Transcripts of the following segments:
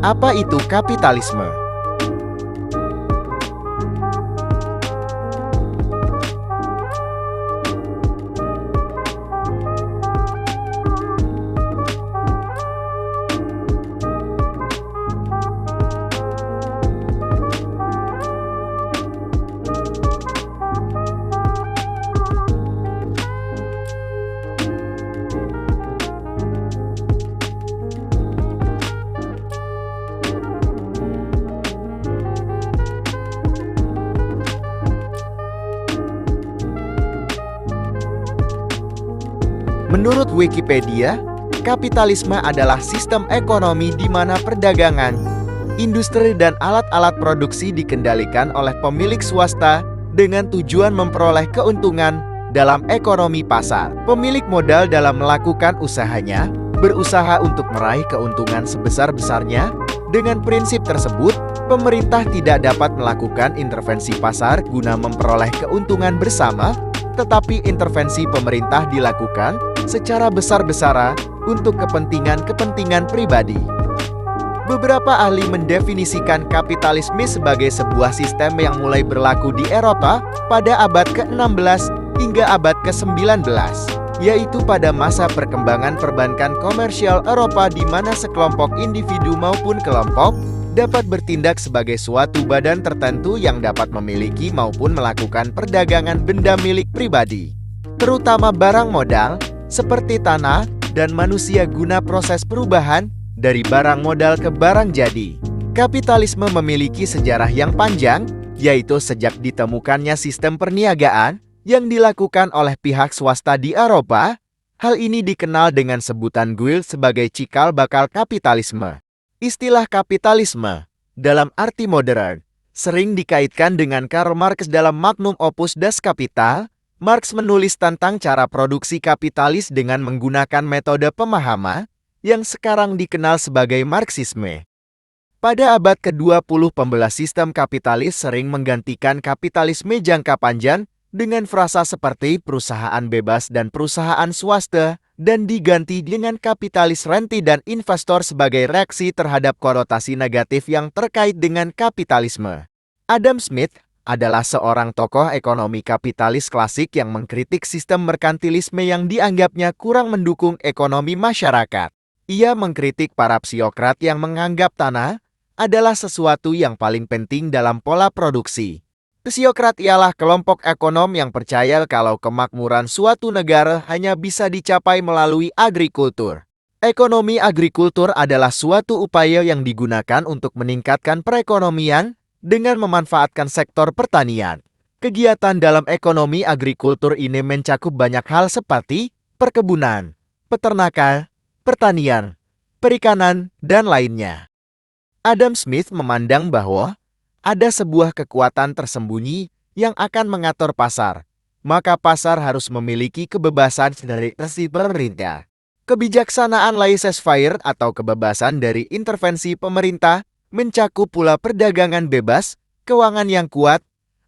Apa itu kapitalisme? Menurut Wikipedia, kapitalisme adalah sistem ekonomi di mana perdagangan, industri dan alat-alat produksi dikendalikan oleh pemilik swasta dengan tujuan memperoleh keuntungan dalam ekonomi pasar. Pemilik modal dalam melakukan usahanya berusaha untuk meraih keuntungan sebesar-besarnya. Dengan prinsip tersebut, pemerintah tidak dapat melakukan intervensi pasar guna memperoleh keuntungan bersama, tetapi intervensi pemerintah dilakukan secara besar-besaran untuk kepentingan pribadi. Beberapa ahli mendefinisikan kapitalisme sebagai sebuah sistem yang mulai berlaku di Eropa pada abad ke-16 hingga abad ke-19, yaitu pada masa perkembangan perbankan komersial Eropa di mana sekelompok individu maupun kelompok dapat bertindak sebagai suatu badan tertentu yang dapat memiliki maupun melakukan perdagangan benda milik pribadi, terutama barang modal, seperti tanah dan manusia guna proses perubahan dari barang modal ke barang jadi. Kapitalisme memiliki sejarah yang panjang, yaitu sejak ditemukannya sistem perniagaan yang dilakukan oleh pihak swasta di Eropa. Hal ini dikenal dengan sebutan guild sebagai cikal bakal kapitalisme. Istilah kapitalisme, dalam arti modern, sering dikaitkan dengan Karl Marx dalam Magnum Opus Das Kapital. Marx menulis tentang cara produksi kapitalis dengan menggunakan metode pemahaman yang sekarang dikenal sebagai Marxisme. Pada abad ke-20, pembela sistem kapitalis sering menggantikan kapitalisme jangka panjang dengan frasa seperti perusahaan bebas dan perusahaan swasta, dan diganti dengan kapitalis renti dan investor sebagai reaksi terhadap konotasi negatif yang terkait dengan kapitalisme. Adam Smith adalah seorang tokoh ekonomi kapitalis klasik yang mengkritik sistem merkantilisme yang dianggapnya kurang mendukung ekonomi masyarakat. Ia mengkritik para psiokrat yang menganggap tanah adalah sesuatu yang paling penting dalam pola produksi. Psiokrat ialah kelompok ekonom yang percaya kalau kemakmuran suatu negara hanya bisa dicapai melalui agrikultur. Ekonomi agrikultur adalah suatu upaya yang digunakan untuk meningkatkan perekonomian dengan memanfaatkan sektor pertanian. Kegiatan dalam ekonomi agrikultur ini mencakup banyak hal seperti perkebunan, peternakan, pertanian, perikanan, dan lainnya. Adam Smith memandang bahwa ada sebuah kekuatan tersembunyi yang akan mengatur pasar, maka pasar harus memiliki kebebasan dari sisi pemerintah. Kebijaksanaan laissez-faire atau kebebasan dari intervensi pemerintah mencakup pula perdagangan bebas, keuangan yang kuat,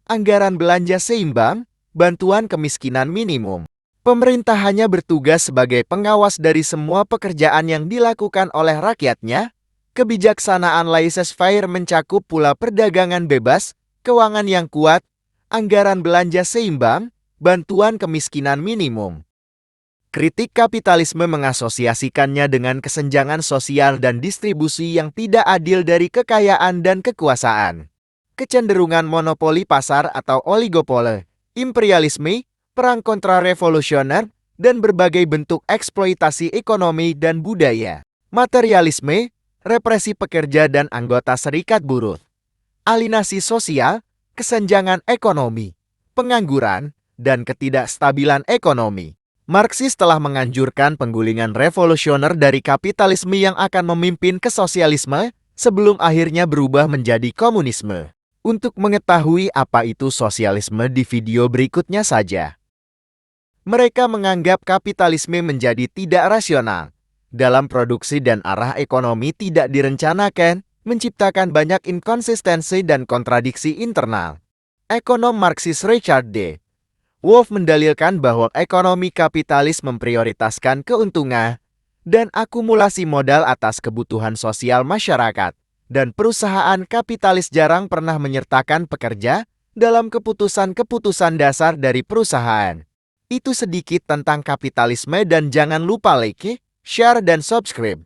anggaran belanja seimbang, bantuan kemiskinan minimum. Pemerintah hanya bertugas sebagai pengawas dari semua pekerjaan yang dilakukan oleh rakyatnya. Kebijaksanaan laissez-faire mencakup pula perdagangan bebas, keuangan yang kuat, anggaran belanja seimbang, bantuan kemiskinan minimum. Kritik kapitalisme mengasosiasikannya dengan kesenjangan sosial dan distribusi yang tidak adil dari kekayaan dan kekuasaan. Kecenderungan monopoli pasar atau oligopole, imperialisme, perang kontrarevolusioner, dan berbagai bentuk eksploitasi ekonomi dan budaya. Materialisme, represi pekerja dan anggota serikat buruh. Alienasi sosial, kesenjangan ekonomi, pengangguran, dan ketidakstabilan ekonomi. Marxis telah menganjurkan penggulingan revolusioner dari kapitalisme yang akan memimpin ke sosialisme sebelum akhirnya berubah menjadi komunisme. Untuk mengetahui apa itu sosialisme di video berikutnya saja. Mereka menganggap kapitalisme menjadi tidak rasional. Dalam produksi dan arah ekonomi tidak direncanakan, menciptakan banyak inkonsistensi dan kontradiksi internal. Ekonom Marxis Richard D. Wolff mendalilkan bahwa ekonomi kapitalis memprioritaskan keuntungan dan akumulasi modal atas kebutuhan sosial masyarakat. dan perusahaan kapitalis jarang pernah menyertakan pekerja dalam keputusan-keputusan dasar dari perusahaan. Itu sedikit tentang kapitalisme dan jangan lupa like, share, dan subscribe.